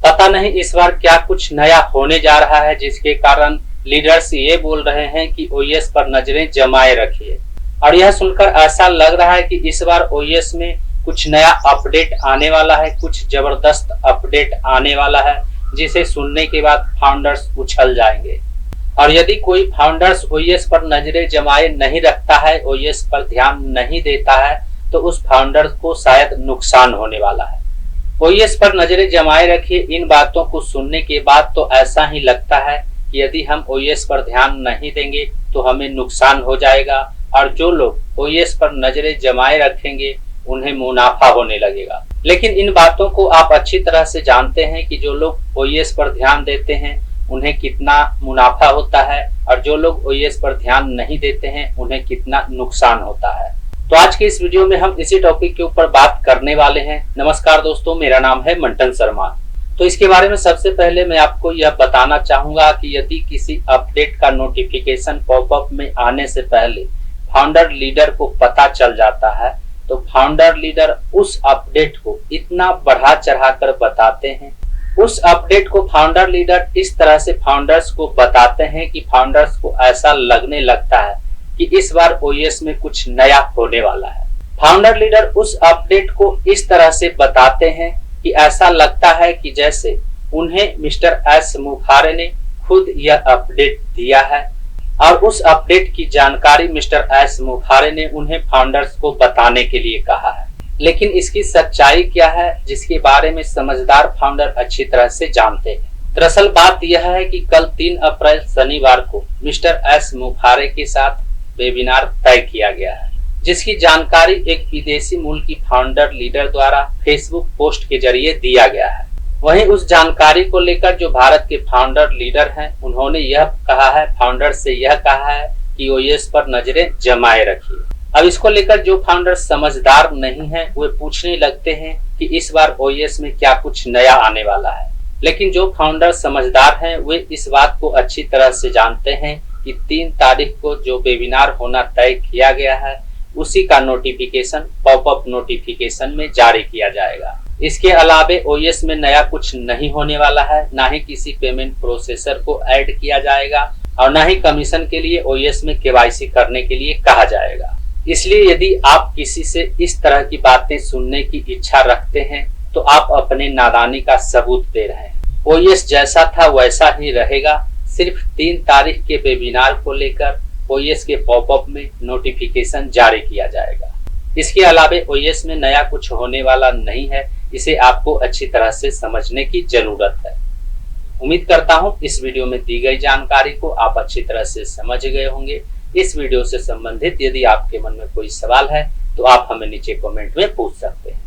पता नहीं इस बार क्या कुछ नया होने जा रहा है, जिसके कारण लीडर्स ये बोल रहे हैं कि ओएस पर नजरें जमाए रखिए। और यह सुनकर ऐसा लग रहा है कि इस बार ओएस में कुछ नया अपडेट आने वाला है, कुछ जबरदस्त अपडेट आने वाला है, जिसे सुनने के बाद फाउंडर्स उछल जाएंगे। और यदि कोई फाउंडर्स ओएस पर नजरें जमाए नहीं रखता है, ओएस पर ध्यान नहीं देता है, तो उस फाउंडर को शायद नुकसान होने वाला है। ओएस पर नजरें जमाए रखिए, इन बातों को सुनने के बाद तो ऐसा ही लगता है कि यदि हम ओएस पर ध्यान नहीं देंगे तो हमें नुकसान हो जाएगा, और जो लोग ओएस पर नजरें जमाए रखेंगे उन्हें मुनाफा होने लगेगा। लेकिन इन बातों को आप अच्छी तरह से जानते हैं कि जो लोग ओएस पर ध्यान देते हैं उन्हें कितना मुनाफा होता है, और जो लोग ओएस पर ध्यान नहीं देते हैं उन्हें कितना नुकसान होता है। तो आज के इस वीडियो में हम इसी टॉपिक के ऊपर बात करने वाले हैं। नमस्कार दोस्तों, मेरा नाम है मंटन शर्मा। तो इसके बारे में सबसे पहले मैं आपको यह बताना चाहूंगा कि यदि किसी अपडेट का नोटिफिकेशन पॉपअप में आने से पहले फाउंडर लीडर को पता चल जाता है, तो फाउंडर लीडर उस अपडेट को इतना बढ़ा चढ़ाकर बताते हैं। उस अपडेट को फाउंडर लीडर इस तरह से फाउंडर्स को बताते हैं कि फाउंडर्स को ऐसा लगने लगता है कि इस बार ओएस में कुछ नया होने वाला है। फाउंडर लीडर उस अपडेट को इस तरह से बताते हैं कि ऐसा लगता है कि जैसे उन्हें मिस्टर एस मुखारे ने खुद यह अपडेट दिया है, और उस अपडेट की जानकारी मिस्टर एस मुखारे ने उन्हें फाउंडर्स को बताने के लिए कहा है। लेकिन इसकी सच्चाई क्या है, जिसके बारे में समझदार फाउंडर अच्छी तरह से जानते हैं। दरअसल बात यह है कि कल 3 अप्रैल शनिवार को मिस्टर एस मुखारे के साथ वेबिनार तय किया गया है, जिसकी जानकारी एक विदेशी मूल की फाउंडर लीडर द्वारा फेसबुक पोस्ट के जरिए दिया गया है। वहीं उस जानकारी को लेकर जो भारत के फाउंडर लीडर हैं, उन्होंने यह कहा है, फाउंडर से यह कहा है कि ओएस पर नजरें जमाए रखिए। अब इसको लेकर जो फाउंडर समझदार नहीं है वे पूछने लगते हैं कि इस बार ओएस में क्या कुछ नया आने वाला है। लेकिन जो फाउंडर समझदार हैं वे इस बात को अच्छी तरह से जानते हैं कि 3 तारीख को जो वेबिनार होना तय किया गया है, उसी का नोटिफिकेशन पॉपअप नोटिफिकेशन में जारी किया जाएगा। इसके अलावे ओएस में नया कुछ नहीं होने वाला है, ना ही किसी पेमेंट प्रोसेसर को ऐड किया जाएगा, और ना ही कमीशन के लिए ओएस में केवाईसी करने के लिए कहा जाएगा। इसलिए यदि आप किसी से इस तरह की बातें सुनने की इच्छा रखते हैं तो आप अपने नादानी का सबूत दे रहे हैं। ओएस जैसा था वैसा ही रहेगा, सिर्फ 3 तारीख के वेबिनार को लेकर ओएस के पॉपअप में नोटिफिकेशन जारी किया जाएगा। इसके अलावे ओएस में नया कुछ होने वाला नहीं है, इसे आपको अच्छी तरह से समझने की जरूरत है। उम्मीद करता हूं इस वीडियो में दी गई जानकारी को आप अच्छी तरह से समझ गए होंगे। इस वीडियो से संबंधित यदि आपके मन में कोई सवाल है तो आप हमें नीचे कमेंट में पूछ सकते हैं।